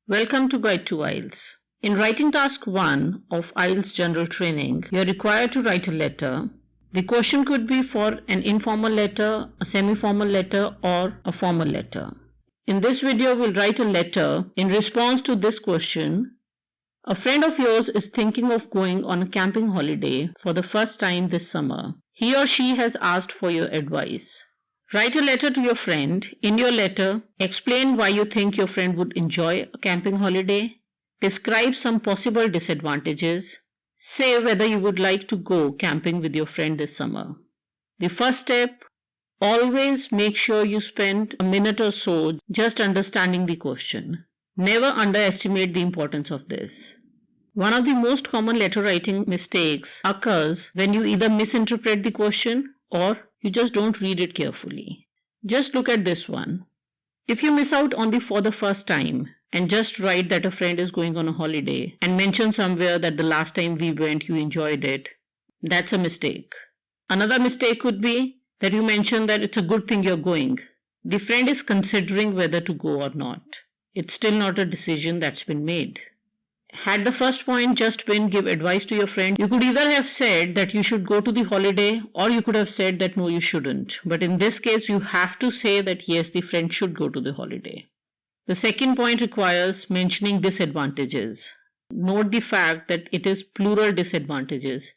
Welcome to Guide to IELTS. In writing task 1 of IELTS general training, you are required to write a letter. The question could be for an informal letter, a semi-formal letter, or a formal letter. In this video, we'll write a letter in response to this question. A friend of yours is thinking of going on a camping holiday for the first time this summer. He or she has asked for your advice. Write a letter to your friend. In your letter, explain why you think your friend would enjoy a camping holiday. Describe some possible disadvantages. Say whether you would like to go camping with your friend this summer. The first step, always make sure you spend a minute or so just understanding the question. Never underestimate the importance of this. One of the most common letter writing mistakes occurs when you either misinterpret the question or you just don't read it carefully. Just look at this one. If you miss out on the for the first time and just write that a friend is going on a holiday and mention somewhere that the last time we went you enjoyed it, that's a mistake. Another mistake could be that you mention that it's a good thing you're going. The friend is considering whether to go or not. It's still not a decision that's been made. Had the first point just been give advice to your friend, you could either have said that you should go to the holiday or you could have said that no, you shouldn't. But in this case, you have to say that yes, the friend should go to the holiday. The second point requires mentioning disadvantages. Note the fact that it is plural disadvantages.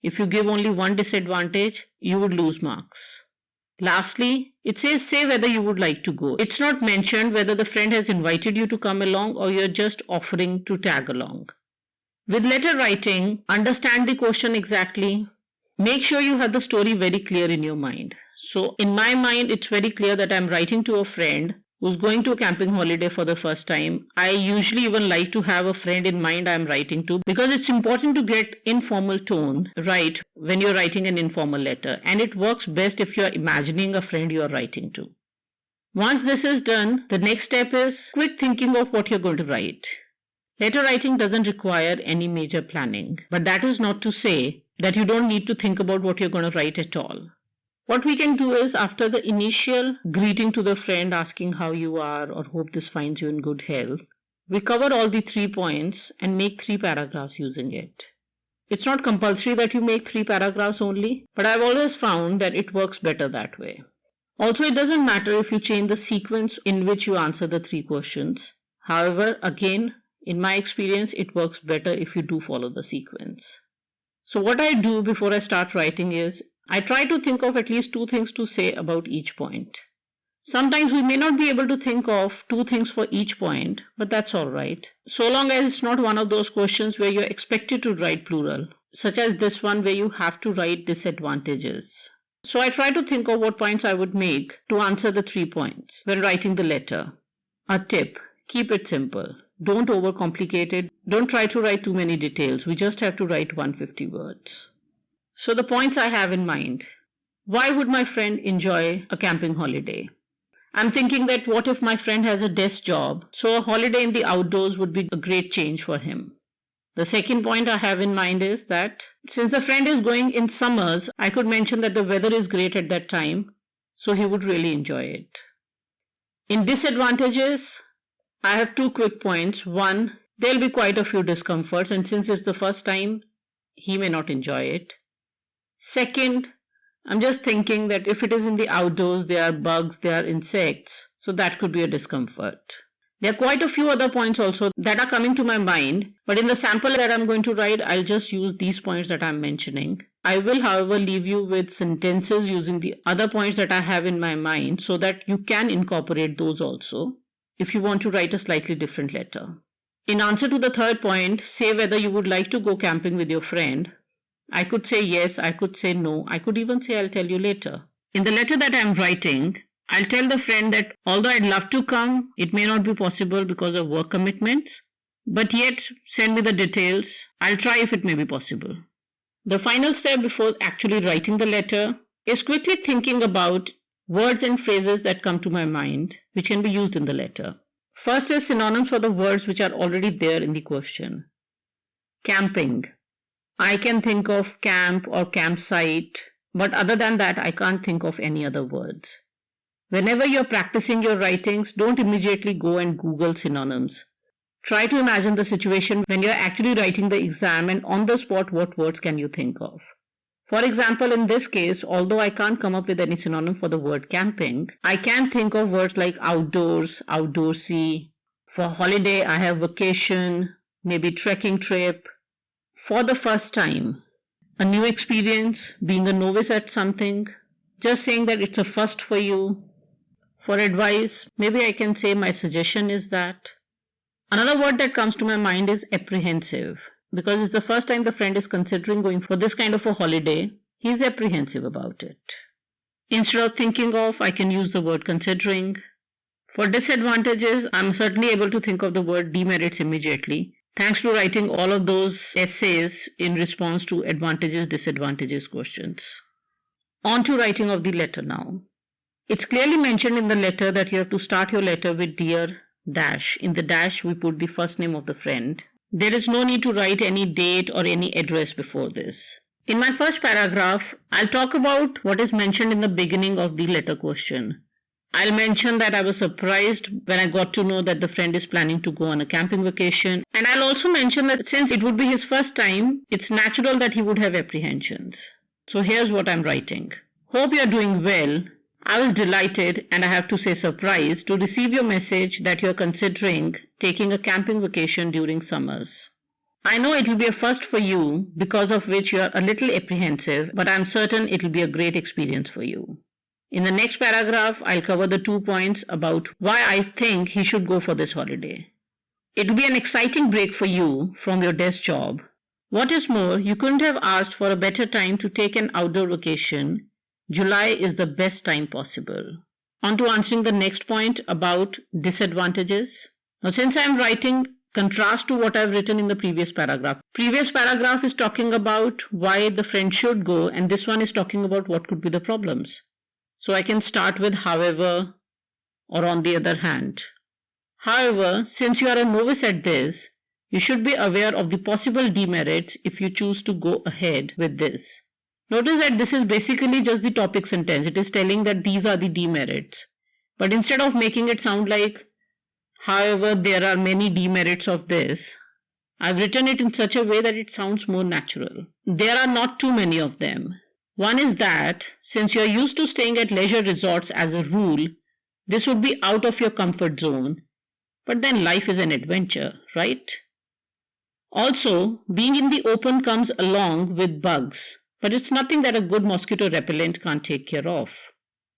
If you give only one disadvantage, you would lose marks. Lastly, it says say whether you would like to go. It's not mentioned whether the friend has invited you to come along or you're just offering to tag along. With letter writing, understand the question exactly. Make sure you have the story very clear in your mind. So in my mind, it's very clear that I'm writing to a friend who's going to a camping holiday for the first time. I usually even like to have a friend in mind I'm writing to because it's important to get informal tone right when you're writing an informal letter, and it works best if you're imagining a friend you're writing to. Once this is done, the next step is quick thinking of what you're going to write. Letter writing doesn't require any major planning, but that is not to say that you don't need to think about what you're going to write at all. What we can do is, after the initial greeting to the friend asking how you are or hope this finds you in good health, we cover all the 3 points and make 3 paragraphs using it. It's not compulsory that you make 3 paragraphs only, but I've always found that it works better that way. Also, it doesn't matter if you change the sequence in which you answer the 3 questions. However, again, in my experience, it works better if you do follow the sequence. So what I do before I start writing is, I try to think of at least 2 things to say about each point. Sometimes we may not be able to think of 2 things for each point, but that's alright. So long as it's not one of those questions where you're expected to write plural, such as this one where you have to write disadvantages. So I try to think of what points I would make to answer the 3 points when writing the letter. A tip, keep it simple. Don't overcomplicate it. Don't try to write too many details. We just have to write 150 words. So the points I have in mind. Why would my friend enjoy a camping holiday? I'm thinking that what if my friend has a desk job, so a holiday in the outdoors would be a great change for him. The second point I have in mind is that since the friend is going in summers, I could mention that the weather is great at that time, so he would really enjoy it. In disadvantages, I have 2 quick points. One, there'll be quite a few discomforts, and since it's the first time, he may not enjoy it. Second, I'm just thinking that if it is in the outdoors, there are bugs, there are insects, so that could be a discomfort. There are quite a few other points also that are coming to my mind, but in the sample that I'm going to write, I'll just use these points that I'm mentioning. I will, however, leave you with sentences using the other points that I have in my mind so that you can incorporate those also if you want to write a slightly different letter. In answer to the third point, say whether you would like to go camping with your friend. I could say yes, I could say no, I could even say I'll tell you later. In the letter that I'm writing, I'll tell the friend that although I'd love to come, it may not be possible because of work commitments, but yet send me the details. I'll try if it may be possible. The final step before actually writing the letter is quickly thinking about words and phrases that come to my mind, which can be used in the letter. First is synonyms for the words which are already there in the question. Camping. I can think of camp or campsite, but other than that, I can't think of any other words. Whenever you're practicing your writings, don't immediately go and Google synonyms. Try to imagine the situation when you're actually writing the exam, and on the spot, what words can you think of? For example, in this case, although I can't come up with any synonym for the word camping, I can think of words like outdoors, outdoorsy. For holiday, I have vacation, maybe trekking trip. For the first time, a new experience, being a novice at something, just saying that it's a first for you. For advice, maybe I can say my suggestion is that. Another word that comes to my mind is apprehensive. Because it's the first time the friend is considering going for this kind of a holiday, he's apprehensive about it. Instead of thinking of, I can use the word considering. For disadvantages, I'm certainly able to think of the word demerits immediately, thanks to writing all of those essays in response to advantages, disadvantages questions. On to writing of the letter now. It's clearly mentioned in the letter that you have to start your letter with dear dash. In the dash, we put the first name of the friend. There is no need to write any date or any address before this. In my first paragraph, I'll talk about what is mentioned in the beginning of the letter question. I'll mention that I was surprised when I got to know that the friend is planning to go on a camping vacation. And I'll also mention that since it would be his first time, it's natural that he would have apprehensions. So here's what I'm writing. Hope you're doing well. I was delighted, and I have to say surprised, to receive your message that you're considering taking a camping vacation during summers. I know it will be a first for you, because of which you're a little apprehensive, but I'm certain it will be a great experience for you. In the next paragraph, I'll cover the 2 points about why I think he should go for this holiday. It will be an exciting break for you from your desk job. What is more, you couldn't have asked for a better time to take an outdoor vacation. July is the best time possible. On to answering the next point about disadvantages. Now, since I'm writing contrast to what I've written in the previous paragraph. Previous paragraph is talking about why the friend should go, and this one is talking about what could be the problems. So I can start with however or on the other hand. However, since you are a novice at this, you should be aware of the possible demerits if you choose to go ahead with this. Notice that this is basically just the topic sentence. It is telling that these are the demerits. But instead of making it sound like, however, there are many demerits of this, I've written it in such a way that it sounds more natural. There are not too many of them. One is that, since you're used to staying at leisure resorts as a rule, this would be out of your comfort zone. But then life is an adventure, right? Also, being in the open comes along with bugs. But it's nothing that a good mosquito repellent can't take care of.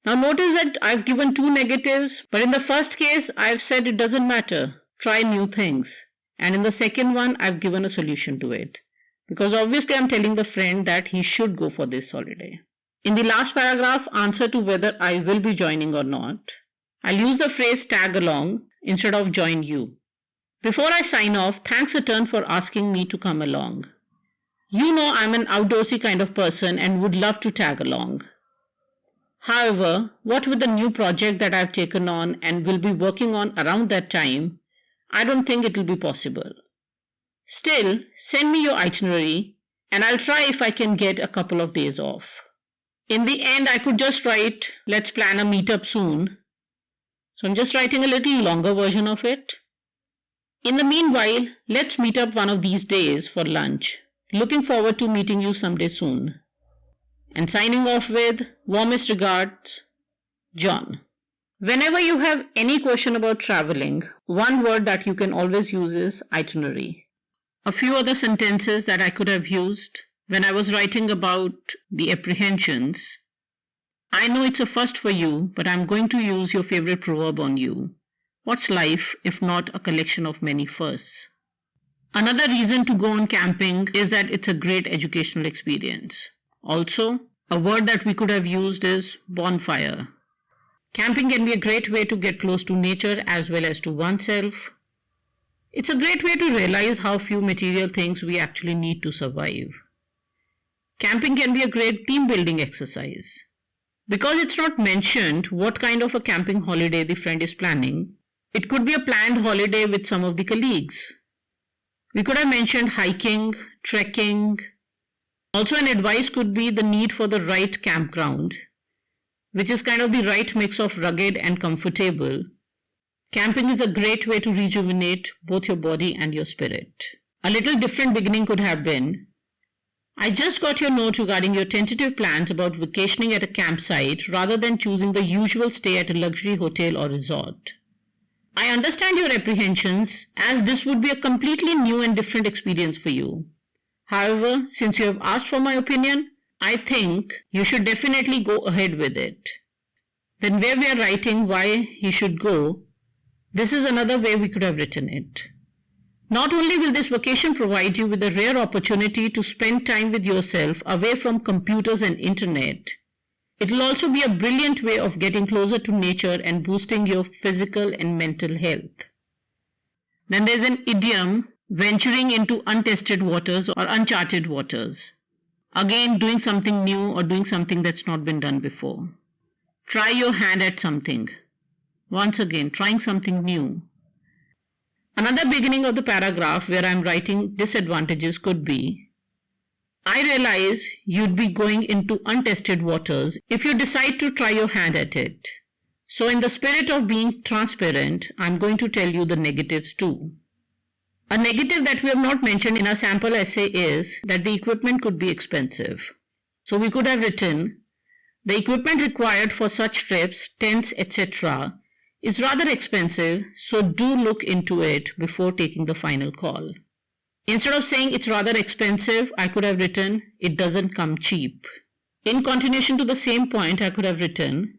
Now notice that I've given 2 negatives, but in the first case, I've said it doesn't matter. Try new things. And in the second one, I've given a solution to it. Because obviously I'm telling the friend that he should go for this holiday. In the last paragraph, answer to whether I will be joining or not, I'll use the phrase tag along instead of join you. Before I sign off, thanks a ton for asking me to come along. You know I'm an outdoorsy kind of person and would love to tag along. However, what with the new project that I've taken on and will be working on around that time, I don't think it will be possible. Still, send me your itinerary and I'll try if I can get a couple of days off. In the end, I could just write, let's plan a meetup soon. So I'm just writing a little longer version of it. In the meanwhile, let's meet up one of these days for lunch. Looking forward to meeting you someday soon. And signing off with warmest regards, John. Whenever you have any question about traveling, one word that you can always use is itinerary. A few other sentences that I could have used when I was writing about the apprehensions. I know it's a first for you, but I'm going to use your favorite proverb on you. What's life if not a collection of many firsts? Another reason to go on camping is that it's a great educational experience. Also, a word that we could have used is bonfire. Camping can be a great way to get close to nature as well as to oneself. It's a great way to realize how few material things we actually need to survive. Camping can be a great team building exercise. Because it's not mentioned what kind of a camping holiday the friend is planning, it could be a planned holiday with some of the colleagues. We could have mentioned hiking, trekking. Also, an advice could be the need for the right campground, which is kind of the right mix of rugged and comfortable. Camping is a great way to rejuvenate both your body and your spirit. A little different beginning could have been, I just got your note regarding your tentative plans about vacationing at a campsite rather than choosing the usual stay at a luxury hotel or resort. I understand your apprehensions, as this would be a completely new and different experience for you. However, since you have asked for my opinion, I think you should definitely go ahead with it. Then where we are writing why you should go, this is another way we could have written it. Not only will this vacation provide you with a rare opportunity to spend time with yourself away from computers and internet, it will also be a brilliant way of getting closer to nature and boosting your physical and mental health. Then there's an idiom, venturing into untested waters or uncharted waters. Again, doing something new or doing something that's not been done before. Try your hand at something. Once again, trying something new. Another beginning of the paragraph where I'm writing disadvantages could be, I realize you'd be going into untested waters if you decide to try your hand at it. So in the spirit of being transparent, I'm going to tell you the negatives too. A negative that we have not mentioned in our sample essay is that the equipment could be expensive. So we could have written, the equipment required for such trips, tents, etc. is rather expensive, so do look into it before taking the final call. Instead of saying it's rather expensive, I could have written, it doesn't come cheap. In continuation to the same point, I could have written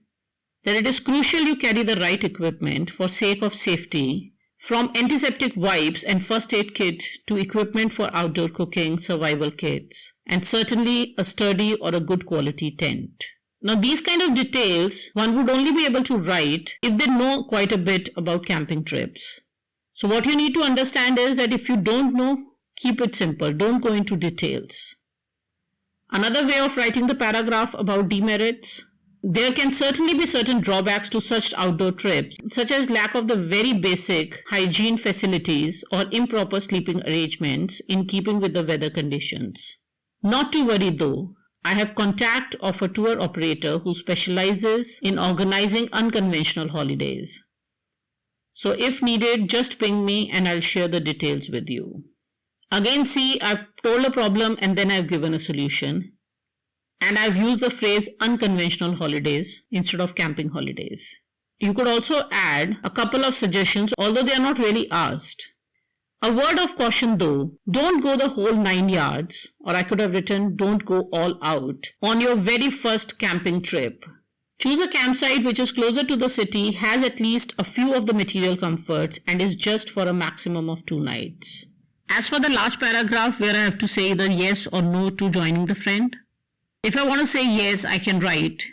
that it is crucial you carry the right equipment for sake of safety, from antiseptic wipes and first aid kit to equipment for outdoor cooking, survival kits, and certainly a sturdy or a good quality tent. Now these kind of details one would only be able to write if they know quite a bit about camping trips. So what you need to understand is that if you don't know, keep it simple, don't go into details. Another way of writing the paragraph about demerits, there can certainly be certain drawbacks to such outdoor trips, such as lack of the very basic hygiene facilities or improper sleeping arrangements in keeping with the weather conditions. Not to worry though, I have contact of a tour operator who specializes in organizing unconventional holidays. So if needed, just ping me and I'll share the details with you. Again, see, I've told a problem and then I've given a solution. And I've used the phrase unconventional holidays instead of camping holidays. You could also add a couple of suggestions, although they are not really asked. A word of caution though, don't go the whole 9 yards, or I could have written don't go all out, on your very first camping trip. Choose a campsite which is closer to the city, has at least a few of the material comforts, and is just for a maximum of 2 nights. As for the last paragraph where I have to say either yes or no to joining the friend, if I want to say yes, I can write,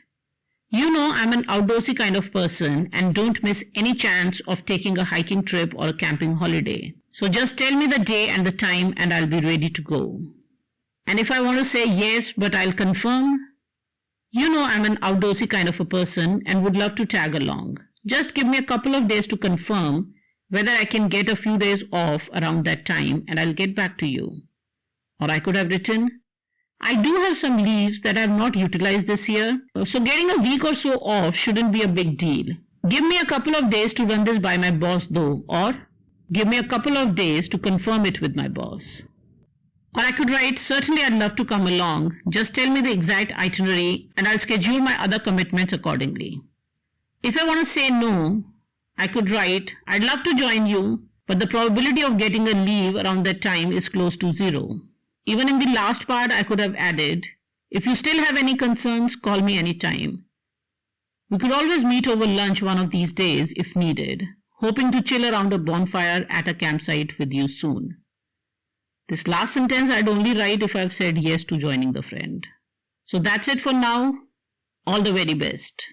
you know I'm an outdoorsy kind of person and don't miss any chance of taking a hiking trip or a camping holiday. So just tell me the day and the time and I'll be ready to go. And if I want to say yes, but I'll confirm, you know I'm an outdoorsy kind of a person and would love to tag along. Just give me a couple of days to confirm whether I can get a few days off around that time and I'll get back to you. Or I could have written, I do have some leaves that I have not utilized this year, so getting a week or so off shouldn't be a big deal. Give me a couple of days to run this by my boss though, or give me a couple of days to confirm it with my boss. Or I could write, certainly I'd love to come along, just tell me the exact itinerary and I'll schedule my other commitments accordingly. If I want to say no, I could write, I'd love to join you, but the probability of getting a leave around that time is close to 0. Even in the last part, I could have added, if you still have any concerns, call me anytime. We could always meet over lunch one of these days if needed, hoping to chill around a bonfire at a campsite with you soon. This last sentence I'd only write if I've said yes to joining the friend. So that's it for now. All the very best.